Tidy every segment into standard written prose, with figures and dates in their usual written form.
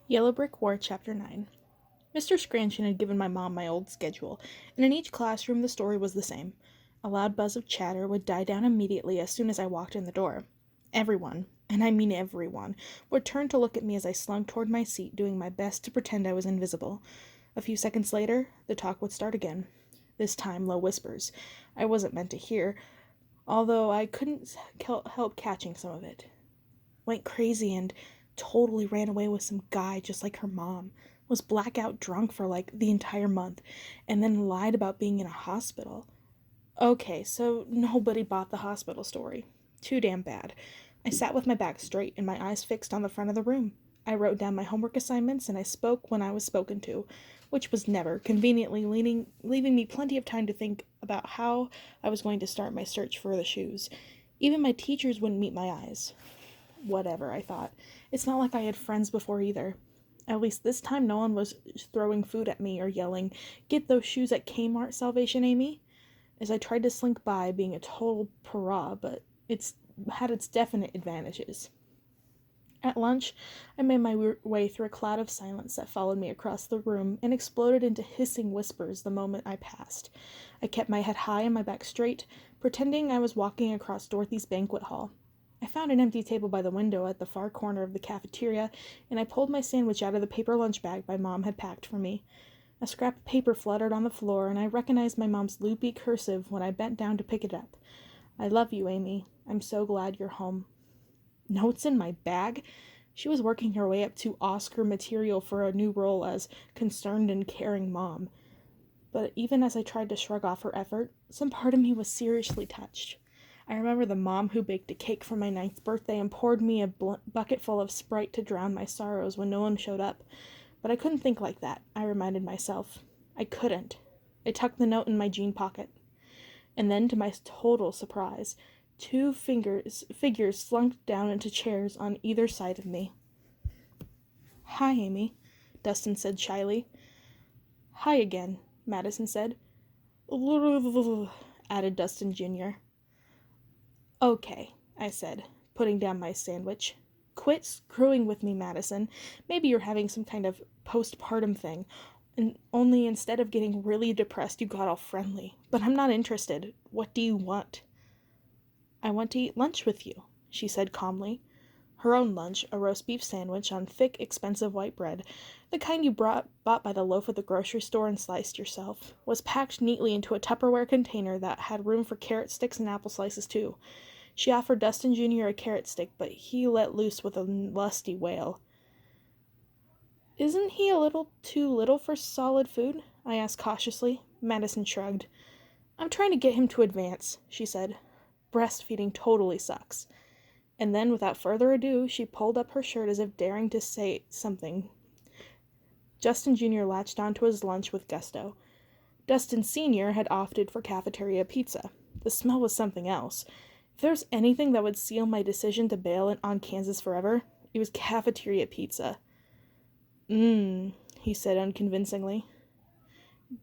Yellow Brick War, Chapter 9. Mr. Scranton had given my mom my old schedule, and in each classroom the story was the same. A loud buzz of chatter would die down immediately as soon as I walked in the door. Everyone, and I mean everyone, would turn to look at me as I slunk toward my seat, doing my best to pretend I was invisible. A few seconds later, the talk would start again. This time, low whispers. I wasn't meant to hear, although I couldn't help catching some of it. Went crazy and totally ran away with some guy just like her mom. Was blackout drunk for like the entire month, and then lied about being in a hospital. Okay, so nobody bought the hospital story. Too damn bad. I sat with my back straight and my eyes fixed on the front of the room. I wrote down my homework assignments and I spoke when I was spoken to, which was never, conveniently leaving me plenty of time to think about how I was going to start my search for the shoes. Even my teachers wouldn't meet my eyes. Whatever, I thought. It's not like I had friends before either. At least this time no one was throwing food at me or yelling, "Get those shoes at Kmart, Salvation Amy," as I tried to slink by, being a total pariah, but it's had its definite advantages. At lunch, I made my way through a cloud of silence that followed me across the room and exploded into hissing whispers the moment I passed. I kept my head high and my back straight, pretending I was walking across Dorothy's banquet hall. I found an empty table by the window at the far corner of the cafeteria, and I pulled my sandwich out of the paper lunch bag my mom had packed for me. A scrap of paper fluttered on the floor, and I recognized my mom's loopy cursive when I bent down to pick it up. "I love you, Amy. I'm so glad you're home." Notes in my bag? She was working her way up to Oscar material for a new role as concerned and caring mom. But even as I tried to shrug off her effort, some part of me was seriously touched. I remember the mom who baked a cake for my 9th birthday and poured me a bucket full of Sprite to drown my sorrows when no one showed up. But I couldn't think like that, I reminded myself. I couldn't. I tucked the note in my jean pocket. And then, to my total surprise, two figures slunk down into chairs on either side of me. "Hi, Amy," Dustin said shyly. "Hi again," Madison said. Added Dustin Jr. "Okay," I said, putting down my sandwich. "Quit screwing with me, Madison. Maybe you're having some kind of postpartum thing, and only instead of getting really depressed you got all friendly. But I'm not interested. What do you want?" "I want to eat lunch with you," she said calmly. Her own lunch, a roast beef sandwich on thick, expensive white bread, the kind you bought by the loaf at the grocery store and sliced yourself, was packed neatly into a Tupperware container that had room for carrot sticks and apple slices too. She offered Dustin Jr. a carrot stick, but he let loose with a lusty wail. "Isn't he a little too little for solid food?" I asked cautiously. Madison shrugged. "I'm trying to get him to advance," she said. "Breastfeeding totally sucks." And then, without further ado, she pulled up her shirt as if daring to say something. Dustin Jr. latched onto his lunch with gusto. Dustin Sr. had opted for cafeteria pizza. The smell was something else. If there was anything that would seal my decision to bail on Kansas forever, it was cafeteria pizza. He said unconvincingly.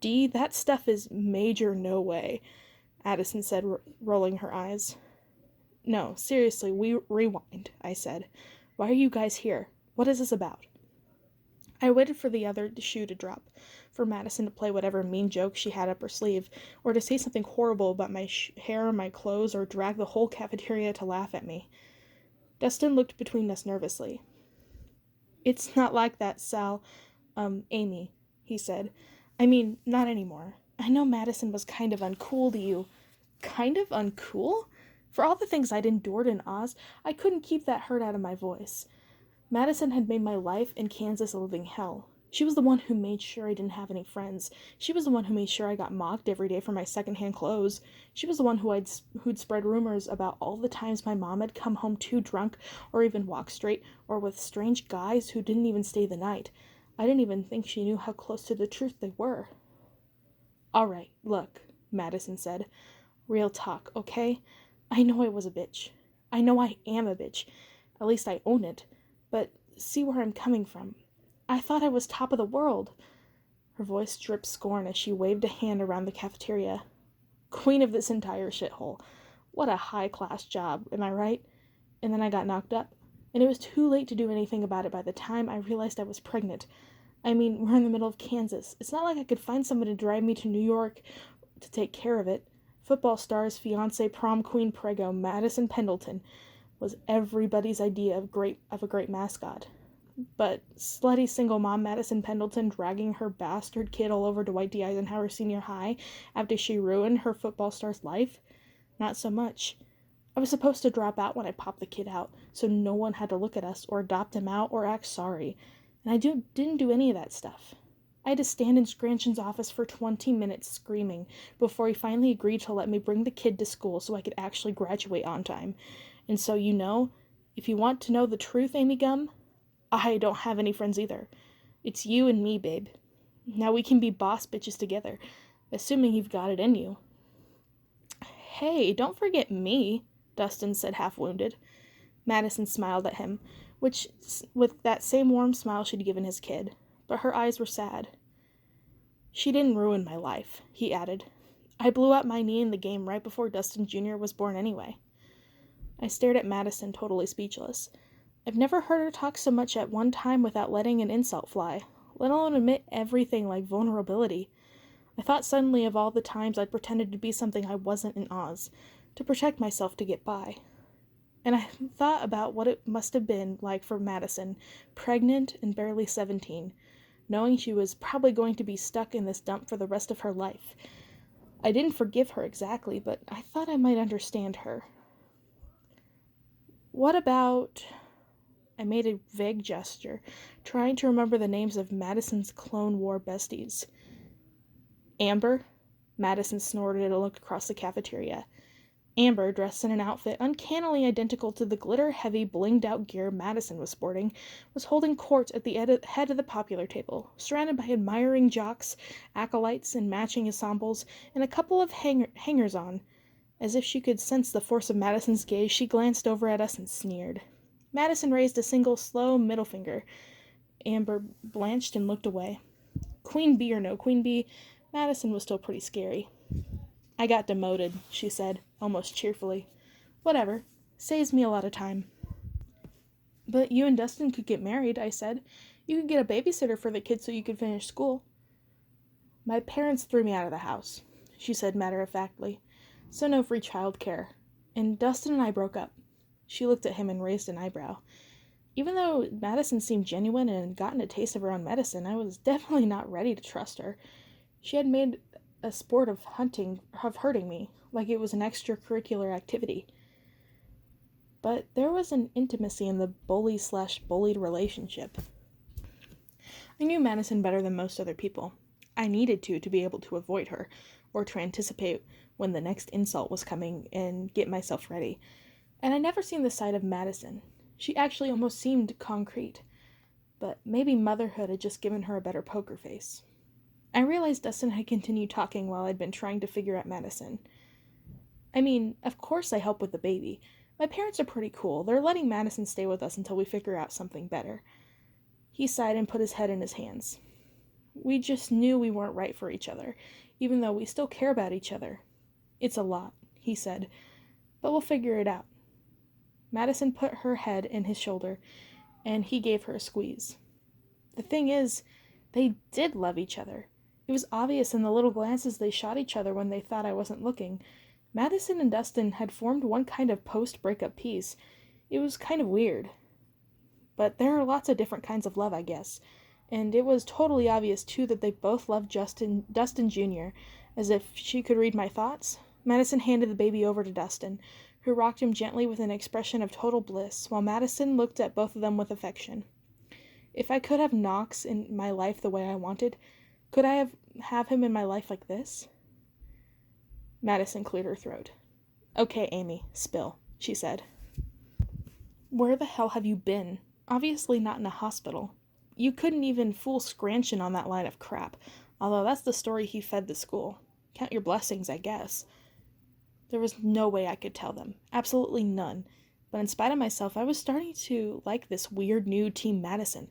"Dee, that stuff is major no way," Addison said, rolling her eyes. "No, seriously, rewind," I said. "Why are you guys here? What is this about?" I waited for the other shoe to drop, for Madison to play whatever mean joke she had up her sleeve, or to say something horrible about my hair or my clothes, or drag the whole cafeteria to laugh at me. Dustin looked between us nervously. "It's not like that, Amy," he said. "I mean, not anymore. I know Madison was kind of uncool to you." Kind of uncool? For all the things I'd endured in Oz, I couldn't keep that hurt out of my voice. Madison had made my life in Kansas a living hell. She was the one who made sure I didn't have any friends. She was the one who made sure I got mocked every day for my secondhand clothes. She was the one who'd spread rumors about all the times my mom had come home too drunk, or even walked straight, or with strange guys who didn't even stay the night. I didn't even think she knew how close to the truth they were. "All right, look," Madison said. "Real talk, okay? I know I was a bitch. I know I am a bitch. At least I own it. But see where I'm coming from. I thought I was top of the world." Her voice dripped scorn as she waved a hand around the cafeteria. "Queen of this entire shithole. What a high-class job, am I right? And then I got knocked up. and it was too late to do anything about it by the time I realized I was pregnant. I mean, we're in the middle of Kansas. It's not like I could find someone to drive me to New York to take care of it. Football stars, fiance, prom queen prego, Madison Pendleton was everybody's idea of a great mascot. But slutty single mom Madison Pendleton dragging her bastard kid all over Dwight D. Eisenhower Senior High after she ruined her football star's life? Not so much. I was supposed to drop out when I popped the kid out, so no one had to look at us or adopt him out or act sorry. And I didn't do any of that stuff. I had to stand in Scranton's office for 20 minutes screaming before he finally agreed to let me bring the kid to school so I could actually graduate on time. And so, if you want to know the truth, Amy Gum, I don't have any friends either. It's you and me, babe. Now we can be boss bitches together, assuming you've got it in you. Hey, don't forget me, Dustin said, half wounded. Madison smiled at him, with that same warm smile she'd given his kid, but her eyes were sad. She didn't ruin my life, he added. I blew out my knee in the game right before Dustin Jr. was born anyway. I stared at Madison, totally speechless. I've never heard her talk so much at one time without letting an insult fly, let alone admit everything like vulnerability. I thought suddenly of all the times I'd pretended to be something I wasn't in Oz, to protect myself to get by. And I thought about what it must have been like for Madison, pregnant and barely 17, knowing she was probably going to be stuck in this dump for the rest of her life. I didn't forgive her exactly, but I thought I might understand her. What about... I made a vague gesture, trying to remember the names of Madison's Clone War besties. Amber? Madison snorted and looked across the cafeteria. Amber, dressed in an outfit uncannily identical to the glitter-heavy, blinged-out gear Madison was sporting, was holding court at the head of the popular table, surrounded by admiring jocks, acolytes, and matching ensembles, and a couple of hangers-on. As if she could sense the force of Madison's gaze, she glanced over at us and sneered. Madison raised a single, slow middle finger. Amber blanched and looked away. Queen bee or no queen bee, Madison was still pretty scary. I got demoted, she said, almost cheerfully. Whatever. Saves me a lot of time. But you and Dustin could get married, I said. You could get a babysitter for the kids so you could finish school. My parents threw me out of the house, she said matter-of-factly. So no free child care. And Dustin and I broke up. She looked at him and raised an eyebrow. Even though Madison seemed genuine and had gotten a taste of her own medicine, I was definitely not ready to trust her. She had made a sport of hurting me, like it was an extracurricular activity. But there was an intimacy in the bully/bullied relationship. I knew Madison better than most other people. I needed to be able to avoid her, or to anticipate when the next insult was coming and get myself ready. And I'd never seen the side of Madison. She actually almost seemed concrete. But maybe motherhood had just given her a better poker face. I realized Dustin had continued talking while I'd been trying to figure out Madison. I mean, of course I help with the baby. My parents are pretty cool. They're letting Madison stay with us until we figure out something better. He sighed and put his head in his hands. We just knew we weren't right for each other, even though we still care about each other. It's a lot, he said, but we'll figure it out. Madison put her head in his shoulder, and he gave her a squeeze. The thing is, they did love each other. It was obvious in the little glances they shot each other when they thought I wasn't looking. Madison and Dustin had formed one kind of post-breakup peace. It was kind of weird. But there are lots of different kinds of love, I guess. And it was totally obvious, too, that they both loved Dustin Jr. As if she could read my thoughts, Madison handed the baby over to Dustin, who rocked him gently with an expression of total bliss, while Madison looked at both of them with affection. If I could have Knox in my life the way I wanted, could I have him in my life like this? Madison cleared her throat. Okay, Amy, spill, she said. Where the hell have you been? Obviously not in a hospital. You couldn't even fool Scranton on that line of crap, although that's the story he fed the school. Count your blessings, I guess. There was no way I could tell them. Absolutely none. But in spite of myself, I was starting to like this weird new Team Madison.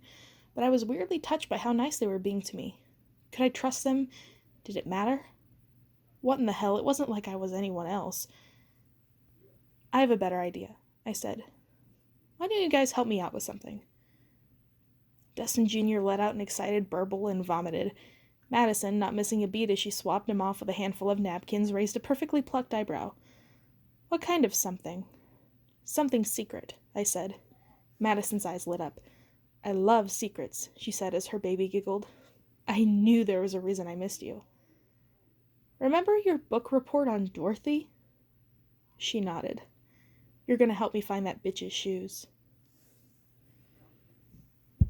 But I was weirdly touched by how nice they were being to me. Could I trust them? Did it matter? What in the hell? It wasn't like I was anyone else. I have a better idea, I said. Why don't you guys help me out with something? Dustin Jr. let out an excited burble and vomited. Madison, not missing a beat as she swapped him off with a handful of napkins, raised a perfectly plucked eyebrow. What kind of something? Something secret, I said. Madison's eyes lit up. I love secrets, she said as her baby giggled. I knew there was a reason I missed you. Remember your book report on Dorothy? She nodded. You're going to help me find that bitch's shoes.